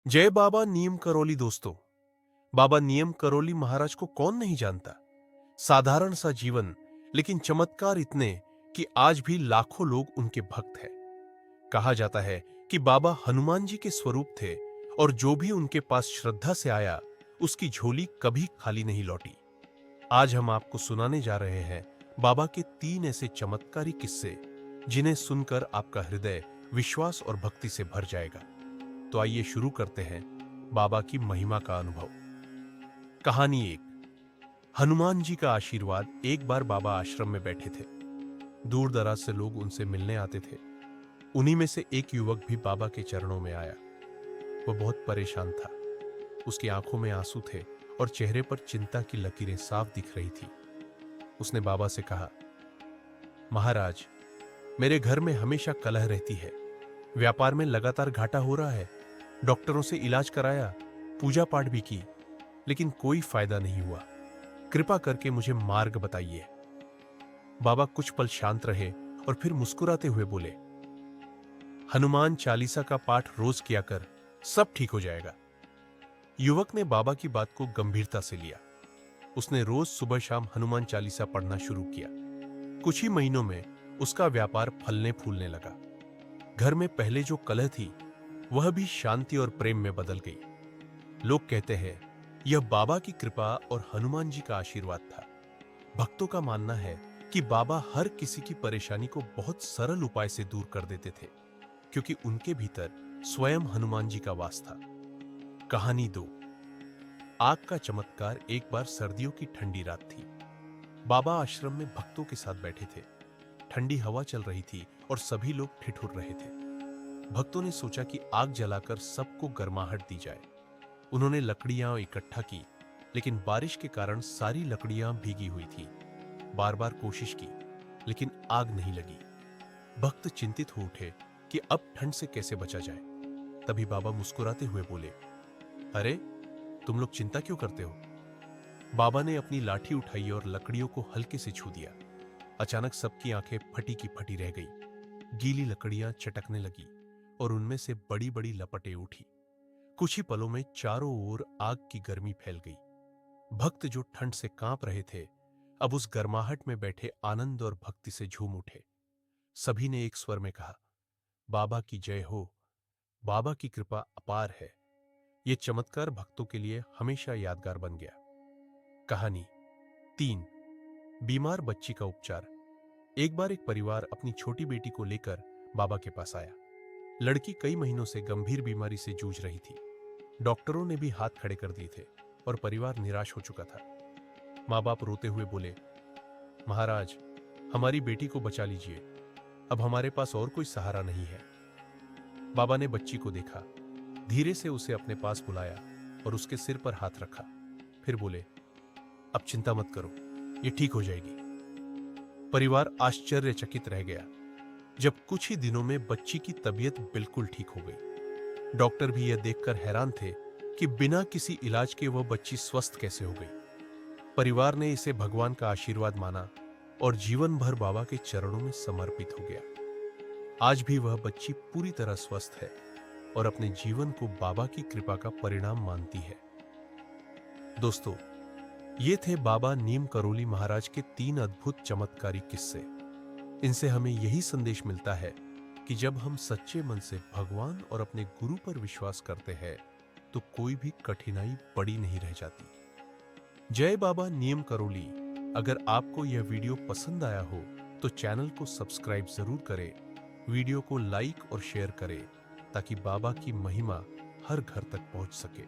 जय बाबा नीम करोली। दोस्तों, बाबा नीम करोली महाराज को कौन नहीं जानता। साधारण सा जीवन, लेकिन चमत्कार इतने कि आज भी लाखों लोग उनके भक्त हैं। कहा जाता है कि बाबा हनुमान जी के स्वरूप थे और जो भी उनके पास श्रद्धा से आया, उसकी झोली कभी खाली नहीं लौटी। आज हम आपको सुनाने जा रहे हैं बाबा के 3 ऐसे चमत्कारी किस्से, जिन्हें सुनकर आपका हृदय विश्वास और भक्ति से भर जाएगा। तो आइए शुरू करते हैं बाबा की महिमा का अनुभव। कहानी 1। हनुमान जी का आशीर्वाद। एक बार बाबा आश्रम में बैठे थे। दूर दराज से लोग उनसे मिलने आते थे। उन्हीं में से एक युवक भी बाबा के चरणों में आया। वो बहुत परेशान था। उसकी आंखों में आंसू थे और चेहरे पर चिंता की लकीरें साफ दिख रही थी। उसने बाबा से कहा, महाराज, मेरे घर में हमेशा कलह रहती है। व्यापार में लगातार घाटा हो रहा है। डॉक्टरों से इलाज कराया, पूजा पाठ भी की, लेकिन कोई फायदा नहीं हुआ। कृपा करके मुझे मार्ग बताइए। बाबा कुछ पल शांत रहे और फिर मुस्कुराते हुए बोले, हनुमान चालीसा का पाठ रोज किया कर, सब ठीक हो जाएगा। युवक ने बाबा की बात को गंभीरता से लिया। उसने रोज सुबह शाम हनुमान चालीसा पढ़ना शुरू किया। कुछ ही महीनों में उसका व्यापार फलने फूलने लगा। घर में पहले जो कलह थी, वह भी शांति और प्रेम में बदल गई। लोग कहते हैं, यह बाबा की कृपा और हनुमान जी का आशीर्वाद था। भक्तों का मानना है कि बाबा हर किसी की परेशानी को बहुत सरल उपाय से दूर कर देते थे, क्योंकि उनके भीतर स्वयं हनुमान जी का वास था। कहानी 2। आग का चमत्कार। एक बार सर्दियों की ठंडी रात थी। बाबा आश्रम में भक्तों के साथ बैठे थे। ठंडी हवा चल रही थी और सभी लोग ठिठुर रहे थे। भक्तों ने सोचा कि आग जलाकर सबको गर्माहट दी जाए। उन्होंने लकड़ियां इकट्ठा की, लेकिन बारिश के कारण सारी लकड़ियां भीगी हुई थी। बार बार कोशिश की, लेकिन आग नहीं लगी। भक्त चिंतित हो उठे कि अब ठंड से कैसे बचा जाए। तभी बाबा मुस्कुराते हुए बोले, अरे, तुम लोग चिंता क्यों करते हो। बाबा ने अपनी लाठी उठाई और लकड़ियों को हल्के से छू दिया। अचानक सबकी आंखें फटी की फटी रह गई। गीली लकड़ियां चटकने लगी और उनमें से बड़ी बड़ी लपटें उठी। कुछ ही पलों में चारों ओर आग की गर्मी फैल गई। भक्त जो ठंड से कांप रहे थे, अब उस गर्माहट में बैठे आनंद और भक्ति से झूम उठे। सभी ने एक स्वर में कहा, बाबा की जय हो, बाबा की कृपा अपार है। यह चमत्कार भक्तों के लिए हमेशा यादगार बन गया। कहानी 3। बीमार बच्ची का उपचार। एक बार एक परिवार अपनी छोटी बेटी को लेकर बाबा के पास आया। लड़की कई महीनों से गंभीर बीमारी से जूझ रही थी। डॉक्टरों ने भी हाथ खड़े कर दिए थे और परिवार निराश हो चुका था। माँ बाप रोते हुए बोले, महाराज, हमारी बेटी को बचा लीजिए, अब हमारे पास और कोई सहारा नहीं है। बाबा ने बच्ची को देखा, धीरे से उसे अपने पास बुलाया और उसके सिर पर हाथ रखा। फिर बोले, अब चिंता मत करो, ये ठीक हो जाएगी। परिवार आश्चर्यचकित रह गया जब कुछ ही दिनों में बच्ची की तबीयत बिल्कुल ठीक हो गई। डॉक्टर भी यह देखकर हैरान थे कि बिना किसी इलाज के वह बच्ची स्वस्थ कैसे हो गई। परिवार ने इसे भगवान का आशीर्वाद माना और जीवन भर बाबा के चरणों में समर्पित हो गया। आज भी वह बच्ची पूरी तरह स्वस्थ है और अपने जीवन को बाबा की कृपा का परिणाम मानती है। दोस्तों, ये थे बाबा नीम करोली महाराज के 3 अद्भुत चमत्कारी किस्से। इनसे हमें यही संदेश मिलता है कि जब हम सच्चे मन से भगवान और अपने गुरु पर विश्वास करते हैं, तो कोई भी कठिनाई बड़ी नहीं रह जाती। जय बाबा नीम करोली। अगर आपको यह वीडियो पसंद आया हो तो चैनल को सब्सक्राइब जरूर करें, वीडियो को लाइक और शेयर करें, ताकि बाबा की महिमा हर घर तक पहुंच सके।